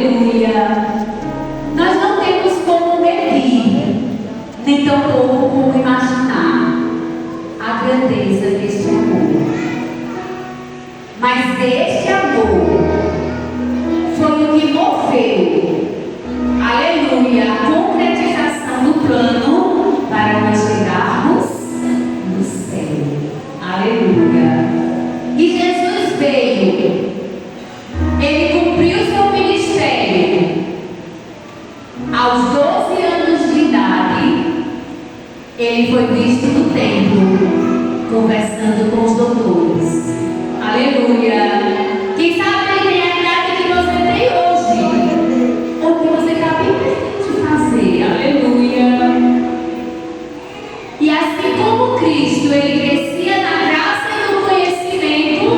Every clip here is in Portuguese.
Aleluia. Nós não temos como medir, nem tampouco como imaginar a grandeza deste amor. Mas este amor foi o que moveu, aleluia, a concretização do plano para nós chegarmos no céu. Aleluia. E Jesus veio, ele cumpriu seu ministério. Aos 12 anos de idade, ele foi visto no templo, conversando com os doutores. Aleluia. Quem sabe ele tem a idade que você tem hoje, ou que você está bem presente de fazer. Aleluia. E assim como Cristo, ele crescia na graça e no conhecimento,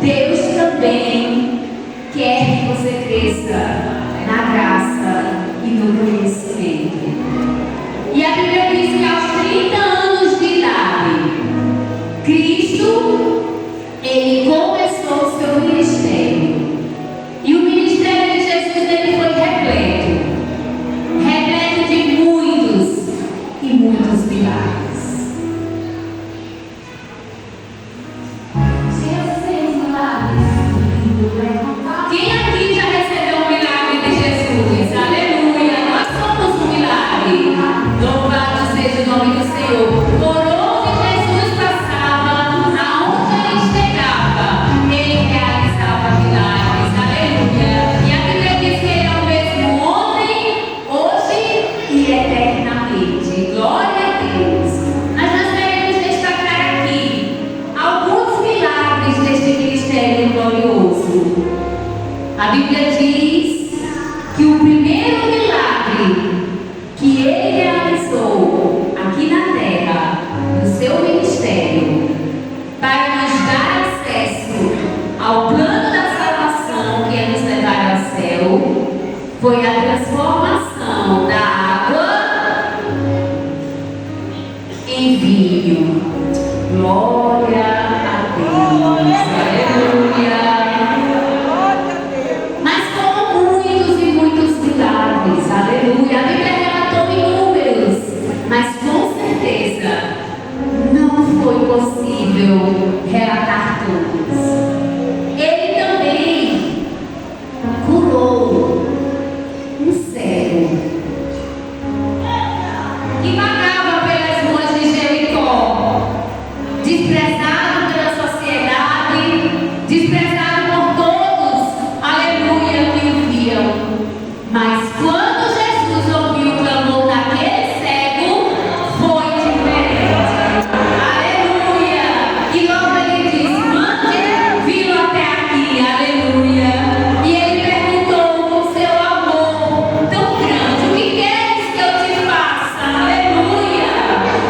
Deus também quer que você cresça na graça e no conhecimento. E a Bíblia diz que aos 30 anos de idade, Cristo, ele começou o seu ministério. E o ministério de Jesus, ele foi repleto de muitos e muitos milagres. Quem aqui já recebeu um milagre de Jesus? Aleluia! Nós somos um milagre. Louvado seja o nome do Senhor. Por onde Jesus passava, aonde ele chegava, ele realizava milagres. Aleluia! E a Bíblia diz que ele é o mesmo ontem, hoje e eternamente. Glória a Deus. Mas nós queremos destacar aqui alguns milagres deste ministério glorioso. A Bíblia diz que o primeiro milagre que ele realizou aqui na terra, no seu ministério, para nos dar acesso ao plano da salvação que é nos levar ao céu, foi a transformação da água em vinho. Glória a Deus. Aleluia. Mas como muitos e muitos milagres, aleluia. A Bíblia relatou inúmeros, mas com certeza não foi possível relatar todos. Ele também curou um cego que vagava pelas ruas de Jericó, desprezado pela sociedade, desprezado por todos, aleluia, que o viam. Mas quando Jesus ouviu o clamor daquele cego, foi diferente. Aleluia. E logo ele disse: mande vi-lo até aqui. Aleluia. E ele perguntou com seu amor tão grande: o que queres que eu te faça? Aleluia.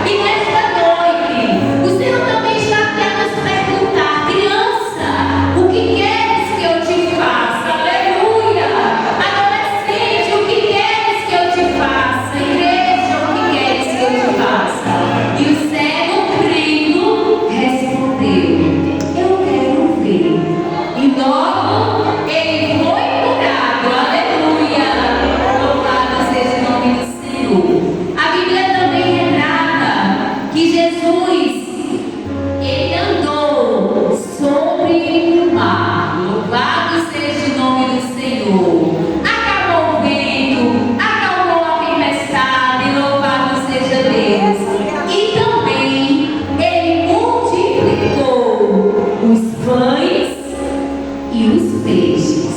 E nesta noite, o Senhor também está querendo nos perguntar: criança, o que queres que eu te faça? Aleluia. Adolescente, o que queres que eu te faça? Igreja, o que queres que eu te faça? E o cego, crendo, respondeu: eu quero ver. E logo ele foi curado. Aleluia. Louvado seja o nome do Senhor. A Bíblia também retrata que Jesus, ele andou sobre o mar. Louvado seja o nome do Senhor. Acabou o vento, acalmou a tempestade. Louvado seja Deus. E também ele multiplicou os pães e os peixes.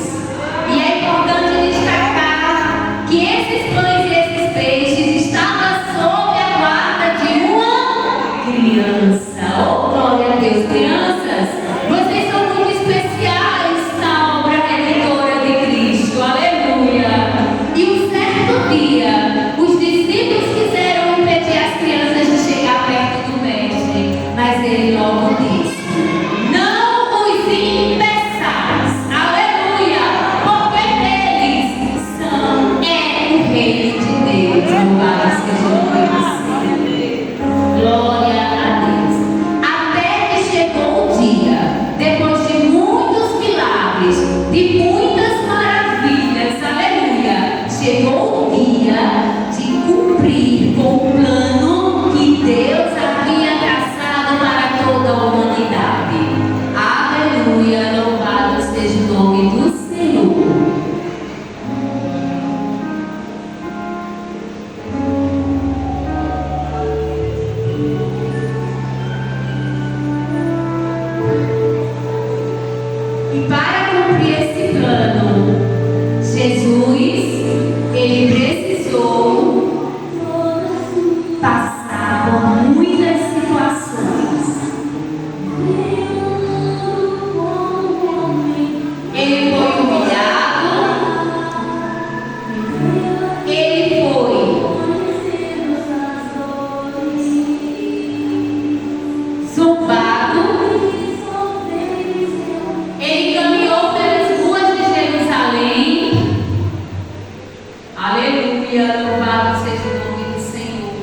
E é importante destacar que esses pães e esses peixes estavam sob a guarda de uma criança. Oh, glória a Deus, crianças, vocês são muito especiais na obra redentora de Cristo. Aleluia. E um certo dia, os discípulos quiseram impedir as crianças de chegar perto do mestre, mas ele logo disse: não os impeçais. Aleluia. Porque deles é o reino de Deus. Louvado seja o nome do Senhor. Glória a Deus. Até que chegou o dia, depois de muitos milagres, de muitas maravilhas, para cumprir esse plano, Jesus, ele precisou passar por muitas situações. Ele foi humilhado, ele foi zombado, ele caminhou pelas ruas de Jerusalém. Aleluia, louvado seja o nome do Senhor.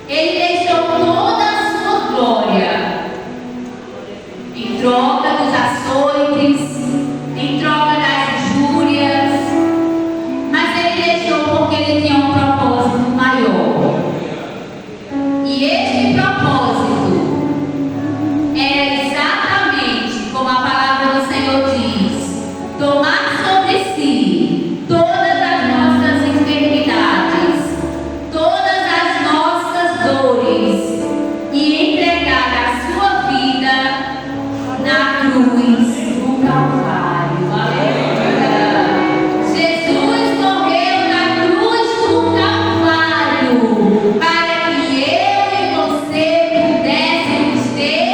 Ele deixou toda a sua glória em troca dos açoites, em troca das injúrias, mas ele deixou porque ele tinha um propósito maior. E este propósito era exatamente como a palavra do Senhor diz: tomar sobre si todas as nossas enfermidades, todas as nossas dores e entregar a sua vida na cruz do Calvário. Aleluia! Jesus morreu na cruz do Calvário para que eu e você pudéssemos ter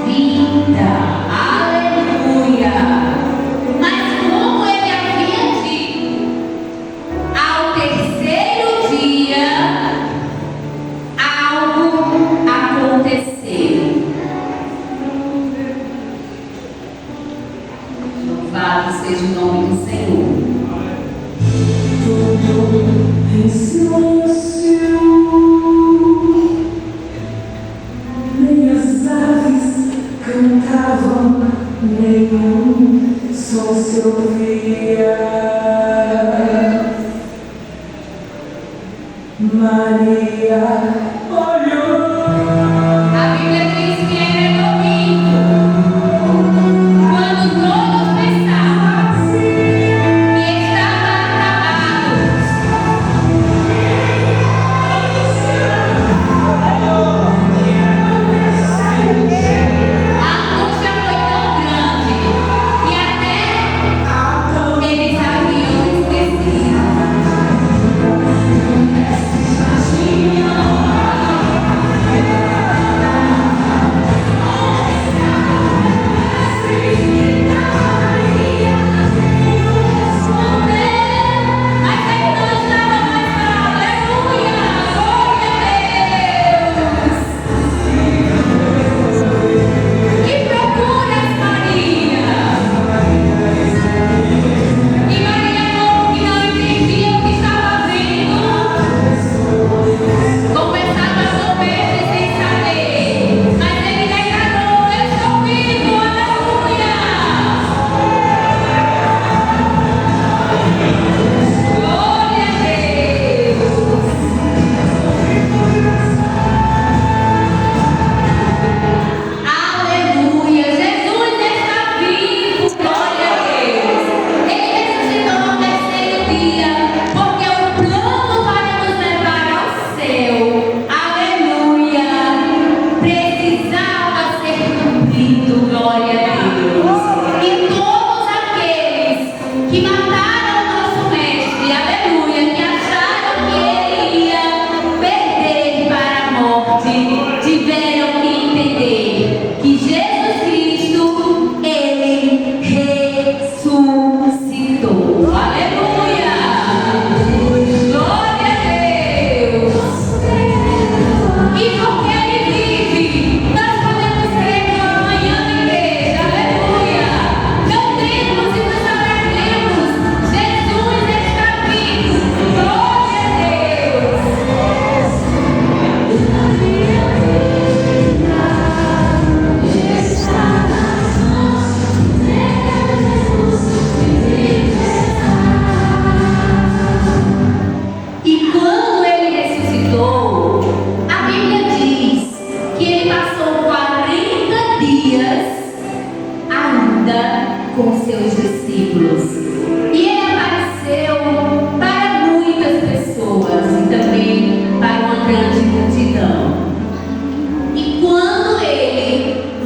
vida. Aleluia! Mas como ele havia dito, ao terceiro dia algo aconteceu. Louvado seja o nome do Senhor. Tudo em silêncio, nem as aves cantavam, nenhum som se ouvia. Maria olhou. A Bíblia diz que ele é domingo, quando todos pensavam que estavam acabados. A angústia foi tão grande que até eles haviam esquecido.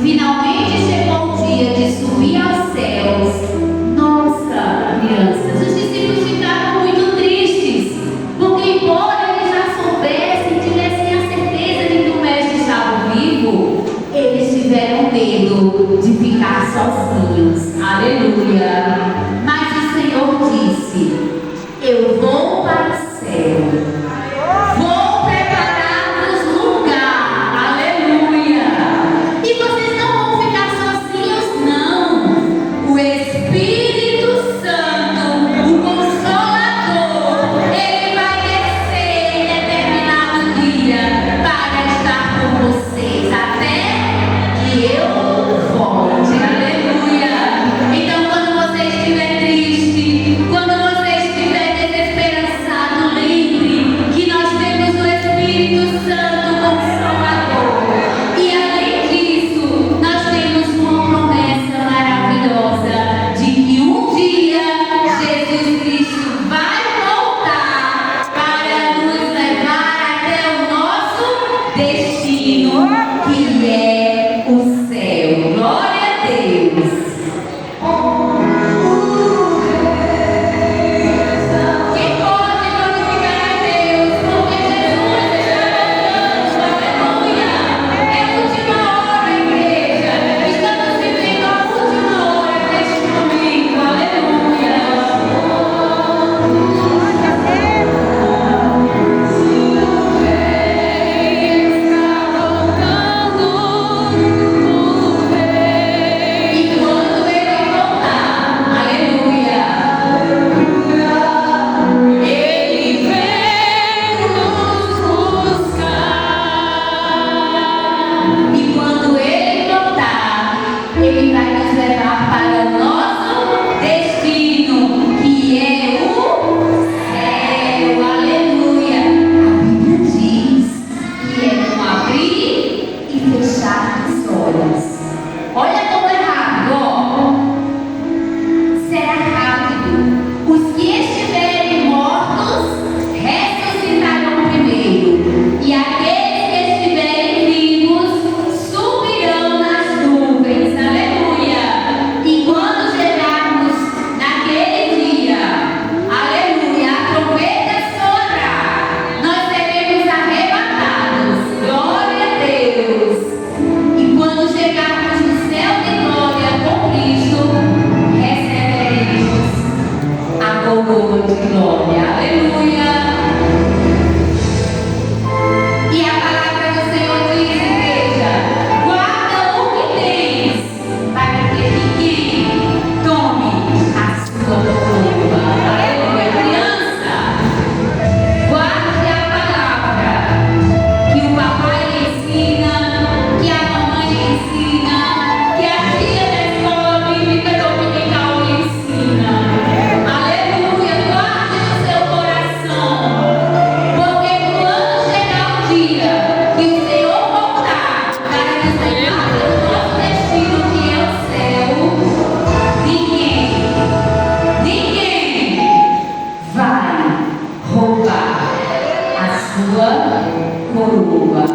finalmente chegou o dia de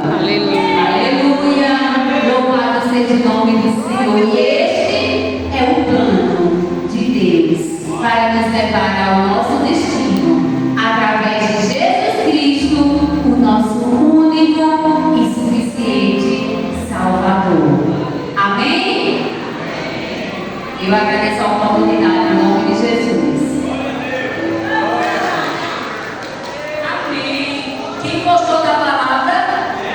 Aleluia. Aleluia. Louvado seja o nome do Senhor. E este é o plano de Deus para nos levar ao nosso destino, através de Jesus Cristo, o nosso único e suficiente Salvador. Amém? Eu agradeço a oportunidade em nome de Jesus.